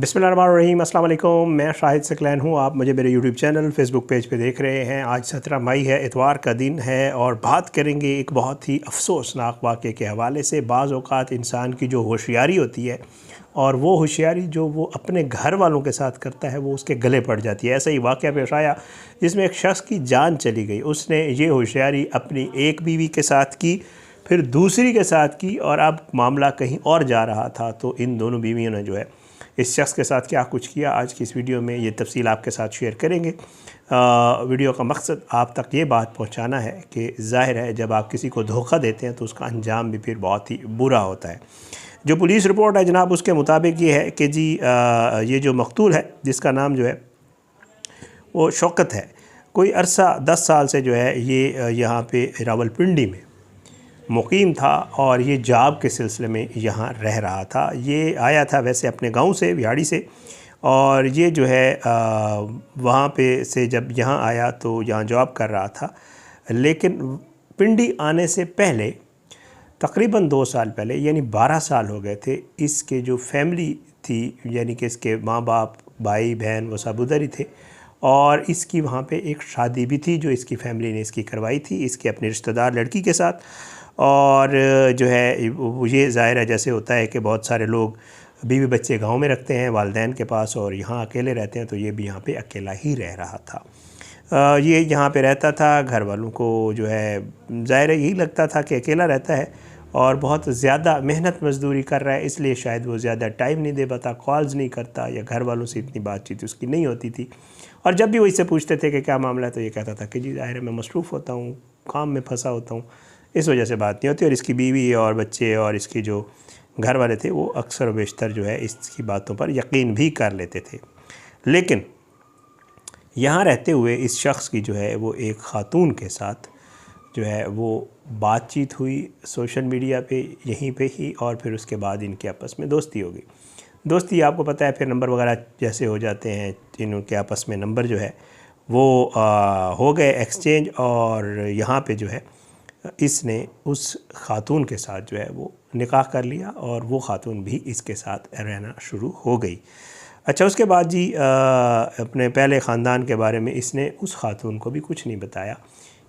बिस्मिल्लाहिर्रहमानिर्रहीम, अस्सलाम वालेकुम। मैं शाहिद सकलैन हूँ। आप मुझे मेरे यूट्यूब चैनल फेसबुक पेज पे देख रहे हैं। आज 17 मई है, इतवार का दिन है और बात करेंगे एक बहुत ही अफसोसनाक वाक़े के हवाले से। बाज़ औक़ात इंसान की जो होशियारी होती है और वो होशियारी जो वो अपने घर वालों के साथ करता है वो उसके गले पड़ जाती है। ऐसा ही वाक़या पेश आया जिसमें एक शख़्स की जान चली गई। उसने ये होशियारी अपनी एक बीवी के साथ की, फिर दूसरी के साथ की और अब मामला कहीं और जा रहा था। तो इन दोनों बीवियों ने जो है इस शख्स के साथ क्या कुछ किया, आज की इस वीडियो में ये तफसील आपके साथ शेयर करेंगे। वीडियो का मकसद आप तक ये बात पहुंचाना है कि ज़ाहिर है जब आप किसी को धोखा देते हैं तो उसका अंजाम भी फिर बहुत ही बुरा होता है। जो पुलिस रिपोर्ट है जनाब उसके मुताबिक ये है कि जी ये जो मकतूल है जिसका नाम जो है वो शौकत है, कोई अरसा 10 साल से जो है ये यहाँ पे रावलपिंडी में मुकीम था और ये जॉब के सिलसिले में यहाँ रह रहा था। ये आया था वैसे अपने गांव से, बिहाड़ी से, और ये जो है वहाँ पे से जब यहाँ आया तो यहाँ जॉब कर रहा था। लेकिन पिंडी आने से पहले तकरीबन 2 साल पहले यानी 12 साल हो गए थे, इसके जो फैमिली थी यानी कि इसके माँ बाप, भाई बहन वो सब उधर ही थे और इसकी वहाँ पे एक शादी भी थी जो इसकी फैमिली ने इसकी करवाई थी इसके अपने रिश्तेदार लड़की के साथ। और जो है ये ज़ाहिर है जैसे होता है कि बहुत सारे लोग बीवी बच्चे गांव में रखते हैं वालिदैन के पास और यहाँ अकेले रहते हैं, तो ये भी यहाँ पे अकेला ही रह रहा था। ये यहाँ पे रहता था, घर वालों को जो है ज़ाहिर है यही लगता था कि अकेला रहता है और बहुत ज़्यादा मेहनत मजदूरी कर रहा है, इसलिए शायद वो ज़्यादा टाइम नहीं दे पाता, कॉल्स नहीं करता या घर वालों से इतनी बातचीत उसकी नहीं होती थी। और जब भी वो इससे पूछते थे कि क्या मामला है तो ये कहता था कि जी ज़ाहिर है मैं मसरूफ़ होता हूँ, काम में फंसा होता हूँ, इस वजह से बात नहीं होती। और इसकी बीवी और बच्चे और इसकी जो घर वाले थे वो अक्सर व बेशतर जो है इसकी बातों पर यकीन भी कर लेते थे। लेकिन यहाँ रहते हुए इस शख्स की जो है वो एक ख़ातून के साथ जो है वो बातचीत हुई सोशल मीडिया पे यहीं पे ही, और फिर उसके बाद इनके आपस में दोस्ती हो गई। दोस्ती आपको पता है फिर नंबर वगैरह जैसे हो जाते हैं, इनके आपस में नंबर जो है वो हो गए एक्सचेंज। और यहाँ पे जो है इसने उस ख़ातून के साथ जो है वो निकाह कर लिया और वो ख़ातून भी इसके साथ रहना शुरू हो गई। अच्छा, उसके बाद जी अपने पहले ख़ानदान के बारे में इसने उस ख़ातून को भी कुछ नहीं बताया।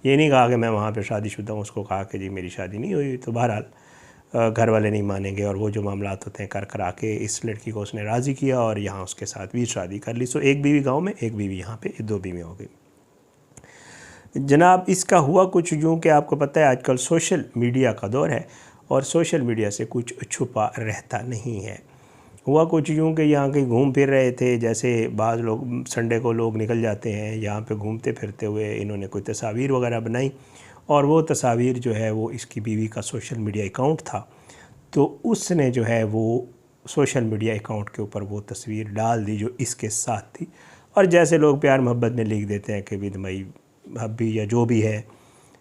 ये नहीं कहा कि मैं वहाँ पे शादीशुदा हूँ, उसको कहा कि जी मेरी शादी नहीं हुई। तो बहरहाल घर वाले नहीं मानेंगे और वो जो मामलात होते हैं कर करा के इस लड़की को उसने राज़ी किया और यहाँ उसके साथ भी शादी कर ली। सो एक बीवी गाँव में, एक बीवी यहाँ पर, 2 बीवी हो गई जनाब। इसका हुआ कुछ यूँ कि आपको पता है आजकल सोशल मीडिया का दौर है और सोशल मीडिया से कुछ छुपा रहता नहीं है। हुआ कुछ यूँ कि यहाँ कहीं घूम फिर रहे थे, जैसे बाज़ लोग संडे को लोग निकल जाते हैं, यहाँ पे घूमते फिरते हुए इन्होंने कोई तस्वीर वगैरह बनाई और वो तस्वीर जो है वो इसकी बीवी का सोशल मीडिया अकाउंट था। तो उसने जो है वो सोशल मीडिया अकाउंट के ऊपर वो तस्वीर डाल दी जो इसके साथ थी। और जैसे लोग प्यार मोहब्बत में लिख देते हैं कि विद मई हब्बी या जो भी है,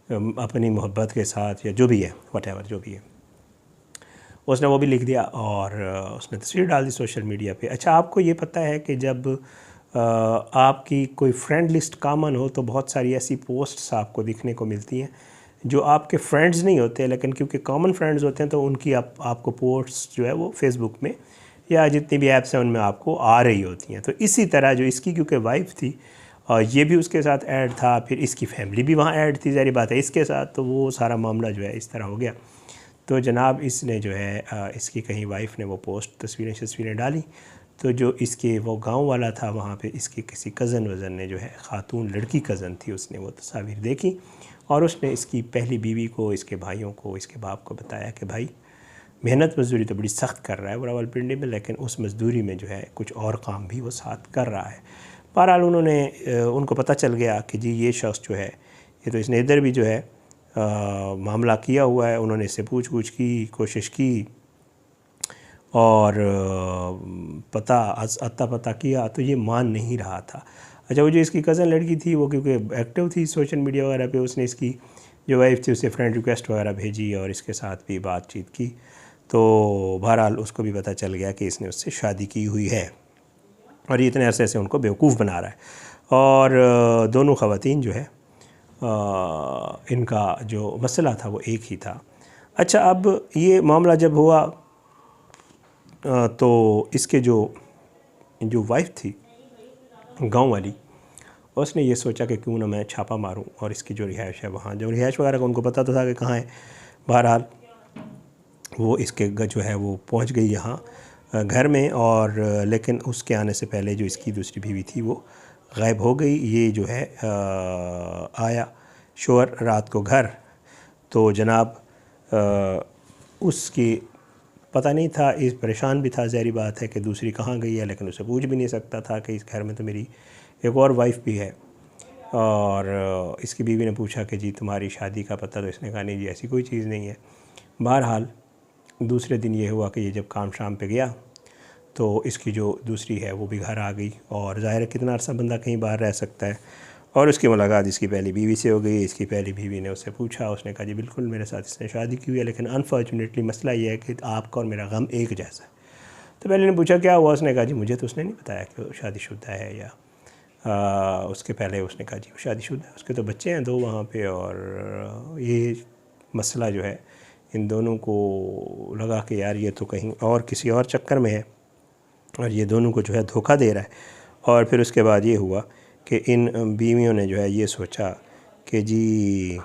अपनी मोहब्बत के साथ या जो भी है, वटेवर जो भी है, उसने वो भी लिख दिया और उसने तस्वीर डाल दी सोशल मीडिया पे। अच्छा, आपको ये पता है कि जब आपकी कोई फ्रेंड लिस्ट कॉमन हो तो बहुत सारी ऐसी पोस्ट्स आपको दिखने को मिलती हैं जो आपके फ्रेंड्स नहीं होते, लेकिन क्योंकि कॉमन फ्रेंड्स होते हैं तो उनकी आपको पोस्ट्स जो है वो फेसबुक में या जितनी भी ऐप्स हैं उनमें आपको आ रही होती हैं। तो इसी तरह जो इसकी क्योंकि वाइफ थी और ये भी उसके साथ ऐड था, फिर इसकी फैमिली भी वहाँ ऐड थी, ज़ाहिर बात है इसके साथ, तो वो सारा मामला जो है इस तरह हो गया। तो जनाब इसने जो है इसकी कहीं वाइफ ने वो पोस्ट तस्वीरें डाली, तो जो इसके वो गांव वाला था वहाँ पे इसके किसी कज़न वज़न ने जो है ख़ातून लड़की कज़न थी, उसने वो तस्वीर देखी और उसने इसकी पहली बीवी को, इसके भाइयों को, इसके बाप को बताया कि भाई मेहनत मजदूरी तो बड़ी सख्त कर रहा है वो रावलपिंडी में, लेकिन उस मजदूरी में जो है कुछ और काम भी वो साथ कर रहा है। बहरहाल उनको पता चल गया कि जी ये शख्स जो है ये तो इसने इधर भी जो है मामला किया हुआ है। उन्होंने इससे पूछ की कोशिश की और पता किया तो ये मान नहीं रहा था। अच्छा, वो जो इसकी कज़न लड़की थी वो क्योंकि एक्टिव थी सोशल मीडिया वगैरह पे, उसने इसकी जो वाइफ थी उसे फ्रेंड रिक्वेस्ट वगैरह भेजी और इसके साथ भी बातचीत की। तो बहरहाल उसको भी पता चल गया कि इसने उससे शादी की हुई है और ये इतने अरसे से उनको बेवकूफ़ बना रहा है। और दोनों ख़वातीन जो है इनका जो मसला था वो एक ही था। अच्छा, अब ये मामला जब हुआ तो इसके जो जो वाइफ थी गांव वाली, उसने ये सोचा कि क्यों ना मैं छापा मारूं और इसकी जो रिहाइश है वहाँ, जो रिहाइश वगैरह का उनको पता तो था कि कहाँ है। बहरहाल वो इसके जो है वो पहुँच गई यहाँ घर में, और लेकिन उसके आने से पहले जो इसकी दूसरी बीवी थी वो गायब हो गई। ये जो है आया शोर रात को घर, तो जनाब उसकी पता नहीं था, इस परेशान भी था, ज़ाहिर बात है कि दूसरी कहाँ गई है, लेकिन उसे पूछ भी नहीं सकता था कि इस घर में तो मेरी एक और वाइफ भी है। और इसकी बीवी ने पूछा कि जी तुम्हारी शादी का पता, तो इसने कहा नहीं जी ऐसी कोई चीज़ नहीं है। बहरहाल दूसरे दिन ये हुआ कि ये जब काम शाम पे गया तो इसकी जो दूसरी है वो भी घर आ गई, और ज़ाहिर है कितना अर्सा बंदा कहीं बाहर रह सकता है। और उसकी मुलाकात इसकी पहली बीवी से हो गई। इसकी पहली बीवी ने उससे पूछा, उसने कहा जी बिल्कुल मेरे साथ इसने शादी की हुई है, लेकिन अनफॉर्चुनेटली मसला ये है कि आपका और मेरा गम एक जैसा है। तो पहले ने पूछा क्या हुआ, उसने कहा जी मुझे तो उसने नहीं बताया कि वो शादीशुदा है, या उसके पहले उसने कहा जी वो शादीशुदा है, उसके तो बच्चे हैं 2 वहाँ पे। और ये मसला जो है इन दोनों को लगा कि यार ये तो कहीं और किसी और चक्कर में है, और ये दोनों को जो है धोखा दे रहा है। और फिर उसके बाद ये हुआ कि इन बीवियों ने जो है ये सोचा कि जी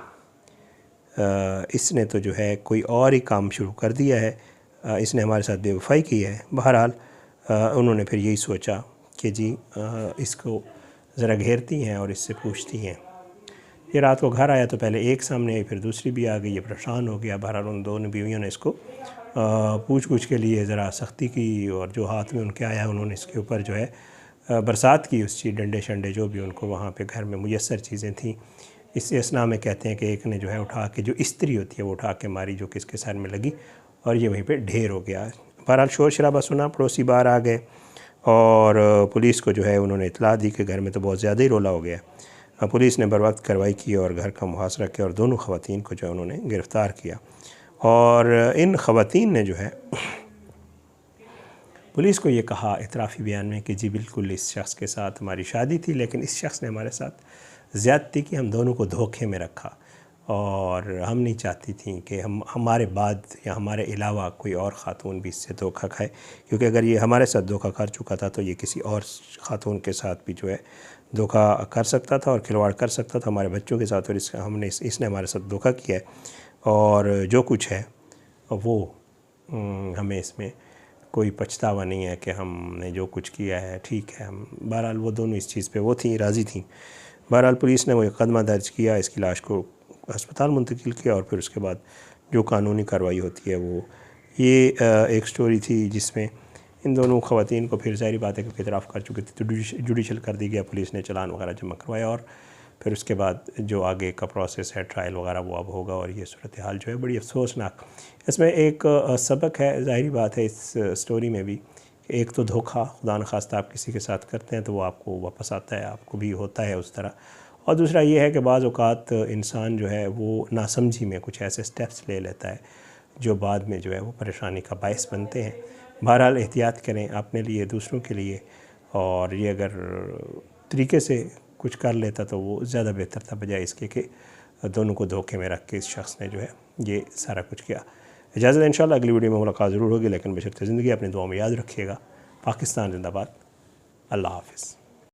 इसने तो जो है कोई और ही काम शुरू कर दिया है, इसने हमारे साथ बेवफाई की है। बहरहाल उन्होंने फिर यही सोचा कि जी इसको ज़रा घेरती हैं और इससे पूछती हैं। ये रात को घर आया तो पहले एक सामने आई, फिर दूसरी भी आ गई, ये परेशान हो गया। बहरहाल उन दोनों बीवियों ने इसको पूछ के लिए ज़रा सख्ती की, और जो हाथ में उनके आया उन्होंने इसके ऊपर जो है बरसात की उस चीज़, डंडे शंडे जो भी उनको वहाँ पे घर में मुयस्सर चीज़ें थीं। इस असना में कहते हैं कि एक ने जो है उठा के, जो इस्त्री होती है वो उठा के मारी, जो कि इसके सर में लगी, और ये वहीं पे ढेर हो गया। बहरहाल शोर शराबा सुना, पड़ोसी बाहर आ गए और पुलिस को जो है उन्होंने इतला दी कि घर में तो बहुत ज़्यादा ही रोला हो गया। पुलिस ने बर वक्त कार्रवाई की और घर का मुहासरा किया, और दोनों ख़वातीन को जो है उन्होंने गिरफ़्तार किया। और इन ख़वातीन ने जो है पुलिस को ये कहा इतराफ़ी बयान में कि जी बिल्कुल इस शख्स के साथ हमारी शादी थी, लेकिन इस शख्स ने हमारे साथ ज़्यादती की, हम दोनों को धोखे में रखा, और हम नहीं चाहती थी कि हमारे बाद या हमारे अलावा कोई और ख़ातून भी इससे धोखा खाए, क्योंकि अगर ये हमारे साथ धोखा कर चुका था तो ये किसी और ख़ातून के साथ भी जो है धोखा कर सकता था और खिलवाड़ कर सकता था हमारे बच्चों के साथ। और इसने हमारे साथ धोखा किया है, और जो कुछ है वो हमें इसमें कोई पछतावा नहीं है कि हमने जो कुछ किया है ठीक है। हम बहरहाल वो दोनों इस चीज़ पे वो थी, राज़ी थी। बहरहाल पुलिस ने वो मुकदमा दर्ज किया, इसकी लाश को अस्पताल मुंतकिल किया, और फिर उसके बाद जो कानूनी कार्रवाई होती है वो ये एक स्टोरी थी जिसमें इन दोनों ख़वातीन को फिर ज़ाहिर बात है कि इतराफ़ कर चुके थे तो जुडिशल कर दी गया। पुलिस ने चालान वगैरह जमा करवाया, और फिर उसके बाद जो आगे का प्रोसेस है ट्रायल वगैरह वो अब होगा। और ये सूरत हाल जो है बड़ी अफसोसनाक, इसमें एक सबक है ज़ाहिर बात है इस स्टोरी में भी। एक तो धोखा खुदा न खास्ता आप किसी के साथ करते हैं तो वो आपको वापस आता है, आपको भी होता है उस तरह। और दूसरा ये है कि बाज़ औक़ात इंसान जो है वो नासमझी में कुछ ऐसे स्टेप्स ले लेता है जो बाद में जो है वो परेशानी का बायस बनते हैं। बहरहाल एहतियात करें अपने लिए, दूसरों के लिए, और ये अगर तरीके से कुछ कर लेता तो वो ज़्यादा बेहतर था, बजाय इसके कि दोनों को धोखे में रख के इस शख्स ने जो है ये सारा कुछ किया। इजाज़त है, इंशाल्लाह अगली वीडियो में मुलाकात ज़रूर होगी, लेकिन बशर्ते ज़िंदगी अपनी दुआ में याद रखिएगा। पाकिस्तान जिंदाबाद। अल्लाह हाफ़िज़।